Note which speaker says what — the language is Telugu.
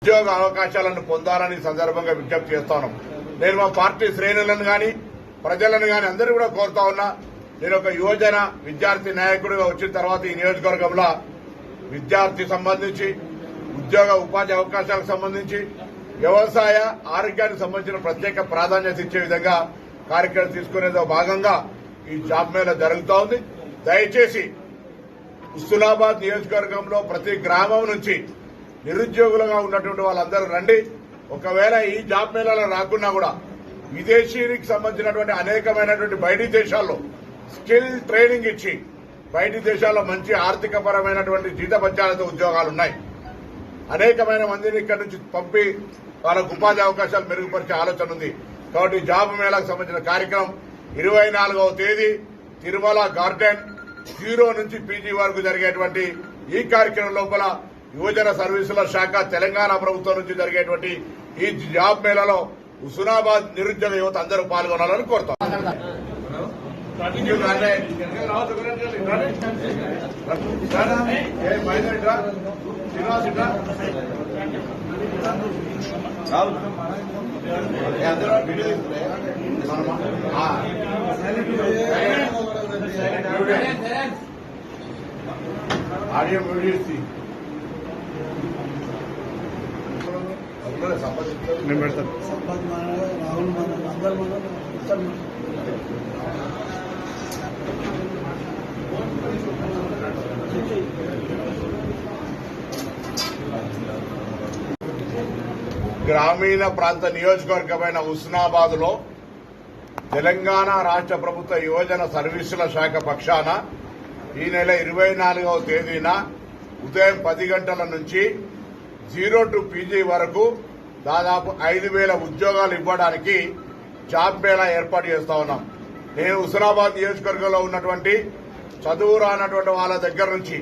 Speaker 1: ఉద్యోగ అవకాశాలను పొందాలని సందర్భంగా విజ్ఞప్తి చేస్తాను. నేను మా పార్టీ శ్రేణులను గాని ప్రజలను గాని అందరూ కూడా కోరుతా ఉన్నా. నేను ఒక యువజన విద్యార్థి నాయకుడిగా వచ్చిన తర్వాత ఈ నియోజకవర్గంలో విద్యార్థి సంబంధించి ఉద్యోగ ఉపాధి అవకాశాలకు సంబంధించి వ్యవసాయ ఆరోగ్యానికి సంబంధించిన ప్రత్యేక ప్రాధాన్యత ఇచ్చే విధంగా కార్యక్రమం తీసుకునేదో భాగంగా ఈ జాబ్ మేళా జరుగుతూ ఉంది. దయచేసి హుస్నాబాద్ నియోజకవర్గంలో ప్రతి గ్రామం నుంచి నిరుద్యోగులుగా ఉన్నటువంటి వాళ్ళందరూ రండి. ఒకవేళ ఈ జాబ్ మేళాలో రాకున్నా కూడా విదేశీకి సంబంధించినటువంటి అనేకమైనటువంటి బయటి దేశాల్లో స్కిల్ ట్రైనింగ్ ఇచ్చి బయటి దేశాల్లో మంచి ఆర్థిక పరమైనటువంటి జీతభత్యాలతో ఉద్యోగాలు ఉన్నాయి. అనేకమైన మందిని ఇక్కడి నుంచి పంపి వాళ్ళకు ఉపాధి అవకాశాలు మెరుగుపరిచే ఆలోచన ఉంది. కాబట్టి జాబ్ మేళాకు సంబంధించిన కార్యక్రమం 24వ తేదీ తిరుమల గార్డెన్ 0 నుంచి పీజీ వరకు జరిగేటువంటి ఈ కార్యక్రమం లోపల యువజన సర్వీసుల శాఖ తెలంగాణ ప్రభుత్వం నుంచి జరిగేటువంటి ఈ జాబ్ మేళాలో హుస్నాబాద్ నిరుద్యోగ యువత అందరూ పాల్గొనాలని కోరుతాం. ఆడియో వీడియోస్ నేను పెడతాను. రాహుల్ అందరూ గ్రామీణ ప్రాంత నియోజకవర్గమైన హుస్నాబాద్ లో తెలంగాణ రాష్ట్ర ప్రభుత్వ యువజన సర్వీసుల శాఖ పక్షాన ఈ నెల 24వ తేదీన ఉదయం 10 గంటల నుంచి 0 టు పీజీ వరకు దాదాపు 5,000 ఉద్యోగాలు ఇవ్వడానికి జాబ్ మేళా ఏర్పాటు చేస్తా ఉన్నాం. నేను హుస్నాబాద్ నియోజకవర్గంలో ఉన్నటువంటి చదువు రానటువంటి వాళ్ళ దగ్గర నుంచి